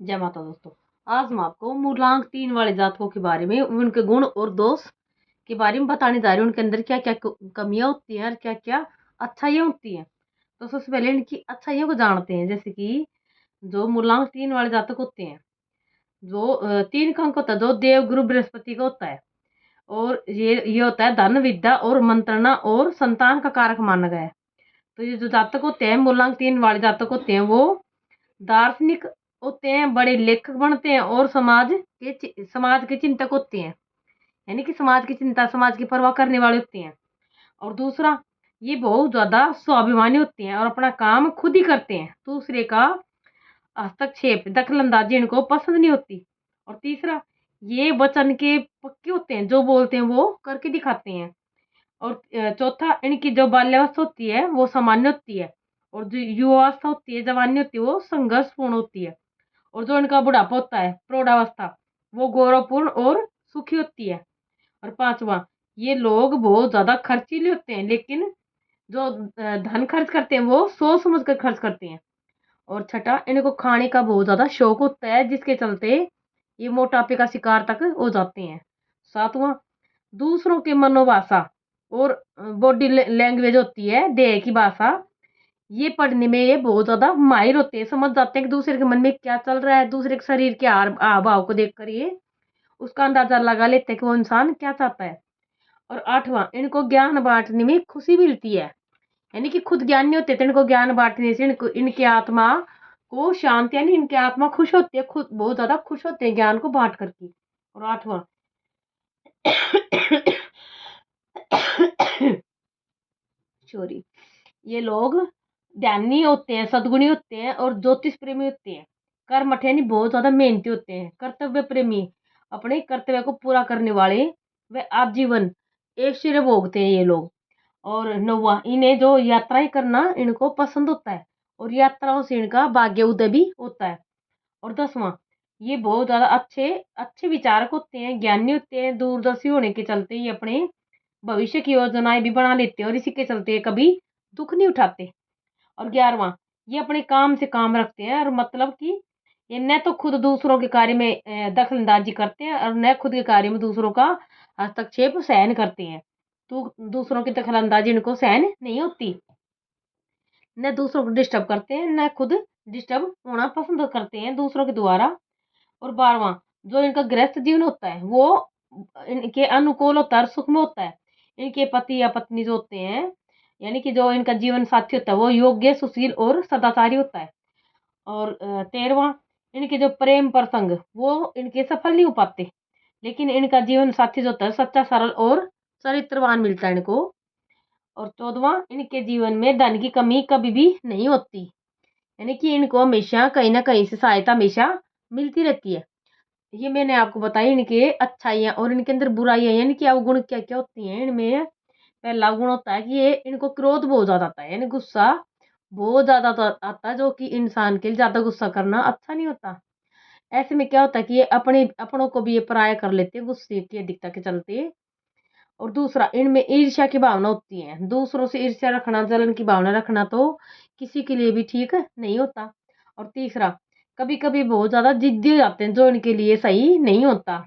जय माता दोस्तों। आज मैं आपको मूलांक 3 वाले जातकों के बारे में, उनके गुण और दोष के बारे में बताने जा रही हूँ। उनके अंदर क्या क्या कमियां होती हैं और क्या क्या अच्छाइयाँ होती हैं। तो सबसे पहले इनकी अच्छाइयों को जानते हैं। जैसे कि जो मूलांक 3 वाले जातक होते हैं, जो 3 का अंक होता है, जो देव गुरु बृहस्पति का होता है। और ये होता है धन विद्या और मंत्रणा और संतान का कारक माना गया है। तो ये जो जातक होते हैं, मूलांक 3 वाले जातक होते हैं, वो दार्शनिक होते हैं, बड़े लेखक बनते हैं और समाज के चिंतक होते हैं। यानी कि समाज की चिंता, समाज की परवाह करने वाले होते हैं। और दूसरा, ये बहुत ज्यादा स्वाभिमानी होते हैं और अपना काम खुद ही करते हैं। दूसरे का हस्तक्षेप, दखल अंदाजी इनको पसंद नहीं होती। और तीसरा, ये वचन के पक्के होते हैं, जो बोलते हैं वो करके दिखाते हैं। और चौथा, इनकी जो बाल्यावस्था होती है वो सामान्य होती है। और जो युवावस्था होती है, जवानी होती है, वो संघर्षपूर्ण होती है। और जो इनका बुढ़ापा होता है, प्रौढ़ावस्था, वो गौरवपूर्ण और सुखी होती है। और पांचवा, ये लोग बहुत ज्यादा खर्चीले होते हैं, लेकिन जो धन खर्च करते हैं वो सोच समझ कर खर्च करते हैं। और छठा, इनको खाने का बहुत ज्यादा शौक होता है, जिसके चलते ये मोटापे का शिकार तक हो जाते हैं। सातवां, दूसरों की मनोभाषा और बॉडी लैंग्वेज होती है, देह की भाषा, ये पढ़ने में ये बहुत ज्यादा माहिर होते हैं। समझ जाते हैं कि दूसरे के मन में क्या चल रहा है, दूसरे के शरीर के हाव भाव को देखकर ये उसका अंदाजा लगा लेते हैं कि वो इंसान क्या चाहता है। और आठवां, इनको ज्ञान बांटने में खुशी मिलती है। यानी कि खुद ज्ञान नहीं होते, तो इनको ज्ञान बांटने से इनको इनकी आत्मा को शांति, यानी इनकी आत्मा खुश होती है, खुद बहुत ज्यादा खुश होते हैं ज्ञान को बांट करके। और आठवां सॉरी, ये लोग ध्यानी होते हैं, सद्गुणी होते हैं और ज्योतिष प्रेमी होते हैं। कर्मठ यानी बहुत ज्यादा मेहनती होते हैं। कर्तव्य प्रेमी, अपने कर्तव्य को पूरा करने वाले, वे आजीवन ऐश्वर्य भोगते हैं ये लोग। और नौवा, इन्हें जो यात्राएं करना इनको पसंद होता है और यात्राओं से इनका भाग्य उदय भी होता है। और 10वां, ये बहुत ज्यादा अच्छे अच्छे विचारक होते हैं, ज्ञानी होते हैं। दूरदर्शी होने के चलते ये अपने भविष्य की योजनाएं भी बना लेते हैं और इसी के चलते ये कभी दुख नहीं उठाते। और 11वां, ये अपने काम से काम रखते हैं, और मतलब कि ये न तो खुद दूसरों के कार्य में दखल अंदाजी करते हैं और न खुद के कार्य में दूसरों का हस्तक्षेप सहन करते हैं। तो दूसरों की दखल अंदाजी इनको सहन नहीं होती। न दूसरों को डिस्टर्ब करते हैं, न खुद डिस्टर्ब होना पसंद करते हैं दूसरों के द्वारा। और 12वां, जो इनका गृहस्थ जीवन होता है वो इनके अनुकूल होता है और सुखमय होता है। इनके पति या पत्नी जो होते हैं, यानी कि जो इनका जीवन साथी होता है, वो योग्य, सुशील और सदाचारी होता है। और 13वां, इनके जो प्रेम प्रसंग वो इनके सफल नहीं हो पाते, लेकिन इनका जीवन साथी जो होता है सच्चा, सरल और चरित्रवान मिलता है इनको। और 14वां, इनके जीवन में धन की कमी कभी भी नहीं होती, यानी कि इनको हमेशा कहीं ना कहीं से सहायता हमेशा मिलती रहती है। ये मैंने आपको बताई इनके अच्छाइयाँ। और इनके अंदर बुराइयाँ, यानी कि अवगुण क्या क्या होती हैं इनमें। पहला गुण होता है कि ये इनको क्रोध बहुत ज्यादा आता है, यानी गुस्सा बहुत ज्यादा आता है, जो कि इंसान के लिए ज्यादा गुस्सा करना अच्छा नहीं होता। ऐसे में क्या होता है कि ये अपने अपनों को भी ये पराया कर लेते हैं गुस्से की अधिकता के चलते। और दूसरा, इनमें ईर्ष्या की भावना होती है। दूसरों से ईर्ष्या रखना, जलन की भावना रखना तो किसी के लिए भी ठीक नहीं होता। और तीसरा, कभी कभी बहुत ज्यादा जिद्दी हो जाते हैं, जो इनके लिए सही नहीं होता।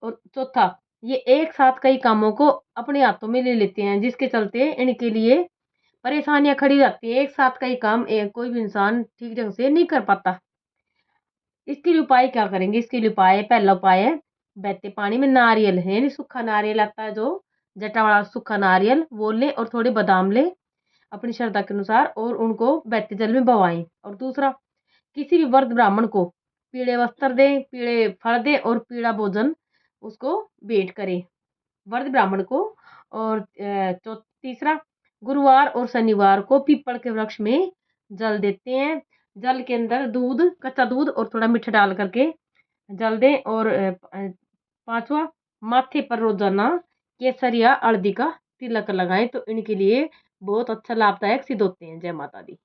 और चौथा, ये एक साथ कई कामों को अपने हाथों में ले लेते हैं, जिसके चलते इनके लिए परेशानियां खड़ी रहती है। एक साथ कई काम कोई भी इंसान ठीक ढंग से नहीं कर पाता। इसके लिए उपाय क्या करेंगे? इसके लिए उपाय, पहला उपाय है बहते पानी में नारियल है, यानी सूखा नारियल आता है, जो जटा वाला सूखा नारियल वो ले और थोड़े बादाम ले अपनी श्रद्धा के अनुसार, और उनको बहते जल में बवाएं। और दूसरा, किसी भी वर्ग ब्राह्मण को पीले वस्त्र दे, पीले फल दे और पीला भोजन उसको भेंट करे, वर्ग ब्राह्मण को। और तीसरा, गुरुवार और शनिवार को पीपल के वृक्ष में जल देते हैं। जल के अंदर दूध, कच्चा दूध और थोड़ा मीठा डाल करके जल दें। और पांचवा, माथे पर रोजाना केसर या हल्दी का तिलक लगाएं, तो इनके लिए बहुत अच्छा लाभदायक सिद्ध होते हैं। जय माता दी।